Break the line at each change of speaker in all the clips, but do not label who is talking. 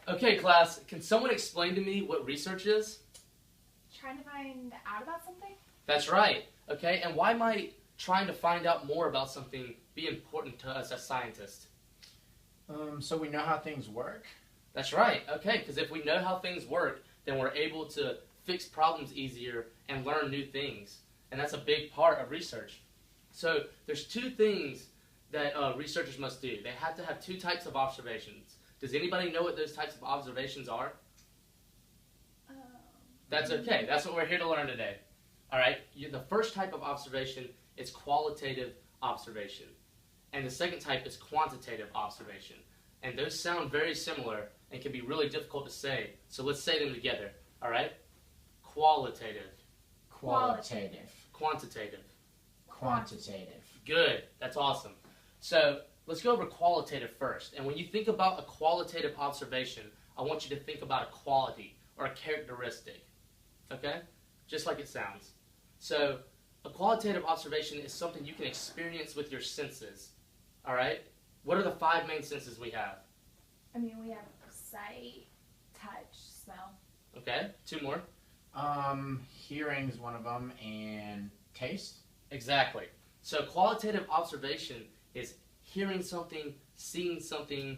Okay, class, can someone explain to me what research is?
Trying to find out about something?
That's right. Okay, and why might trying to find out more about something be important to us as scientists?
So we know how things work?
That's right. Okay, because if we know how things work, then we're able to fix problems easier and learn new things. And that's a big part of research. So there's two things that researchers must do. They have to have two types of observations. Does anybody know what those types of observations are? That's okay. That's what we're here to learn today. All right. The first type of observation is qualitative observation. And the second type is quantitative observation. And those sound very similar and can be really difficult to say. So let's say them together. All right? Qualitative.
Qualitative.
Quantitative.
Quantitative.
Good. That's awesome. So let's go over qualitative first. And when you think about a qualitative observation, I want you to think about a quality or a characteristic. Okay? Just like it sounds. So a qualitative observation is something you can experience with your senses. All right? What are the 5 main senses we have?
I mean, we have sight, touch, smell.
Okay, 2 more.
Hearing is one of them, and taste.
Exactly. So qualitative observation is hearing something, seeing something,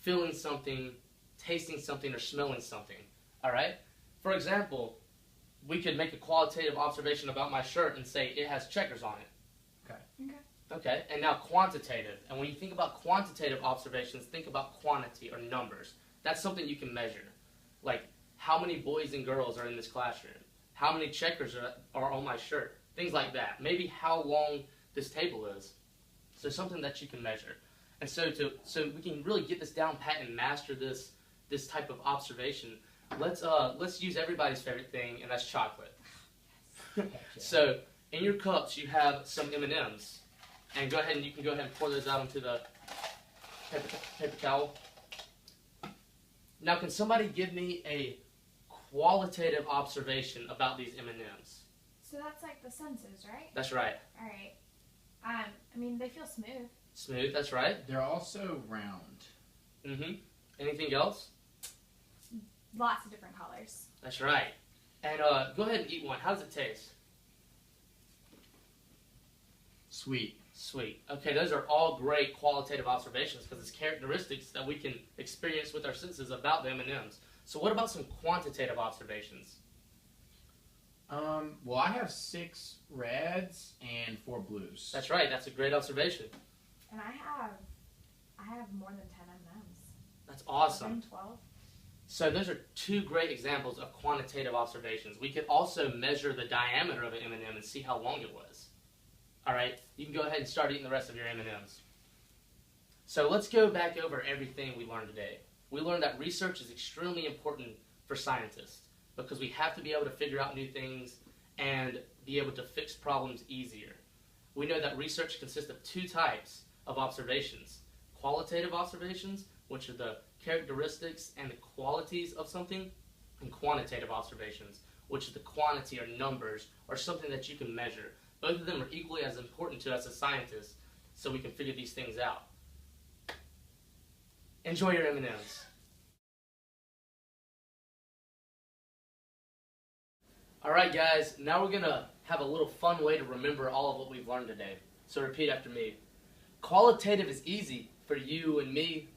feeling something, tasting something, or smelling something. All right? For example, we could make a qualitative observation about my shirt and say it has checkers on it.
Okay.
Okay, and now quantitative. And when you think about quantitative observations, think about quantity or numbers. That's something you can measure. Like, how many boys and girls are in this classroom? How many checkers are on my shirt? Things like that. Maybe how long this table is. So something that you can measure. And so we can really get this down pat and master this type of observation, let's use everybody's favorite thing, and that's chocolate. So in your cups you have some M&Ms. And you can go ahead and pour those out onto the paper towel. Now, can somebody give me a qualitative observation about these M&Ms?
So that's like the senses, right?
That's right.
All right. I mean, they feel smooth.
Smooth, that's right.
They're also round.
Mm-hmm. Anything else?
Lots of different colors.
That's right. And go ahead and eat one. How does it taste?
Sweet.
Sweet. Okay, those are all great qualitative observations because it's characteristics that we can experience with our senses about the M&Ms. So what about some quantitative observations?
Well, I have 6 reds and 4 blues.
That's right. That's a great observation.
And I have more than 10 M&Ms.
That's awesome.
11, 12.
So those are 2 great examples of quantitative observations. We could also measure the diameter of an M&M and see how long it was. All right, you can go ahead and start eating the rest of your M&Ms. So let's go back over everything we learned today. We learned that research is extremely important for scientists because we have to be able to figure out new things and be able to fix problems easier. We know that research consists of 2 types of observations. Qualitative observations, which are the characteristics and the qualities of something, and quantitative observations, which is the quantity or numbers or something that you can measure. Both of them are equally as important to us as scientists, so we can figure these things out. Enjoy your M&Ms. All right, guys, now we're going to have a little fun way to remember all of what we've learned today. So repeat after me. Qualitative is easy for you and me.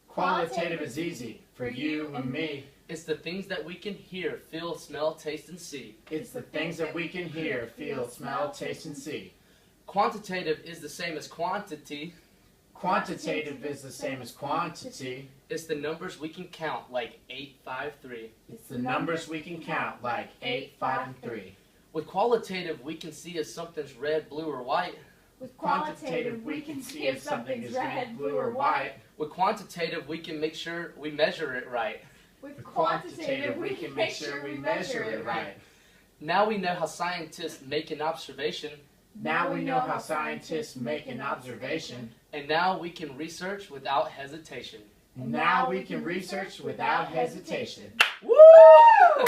Qualitative is easy for you and me.
It's the things that we can hear, feel, smell, taste, and see.
It's the things that we can hear, feel, smell, taste, and see.
Quantitative is the same as quantity.
Quantitative is the same as quantity.
It's the numbers we can count, like 8, 5, 3.
It's the numbers we can count, like 8, 5, and 3.
With qualitative, we can see if something's red, blue, or white.
With qualitative, we can see if something is red, blue, or white.
With quantitative, we can make sure we measure it right.
With quantitative, we can make sure we measure it right.
Now we know how scientists make an observation.
Now we know how scientists make an observation.
And now we can research without hesitation.
And now we can research without hesitation.
Woo!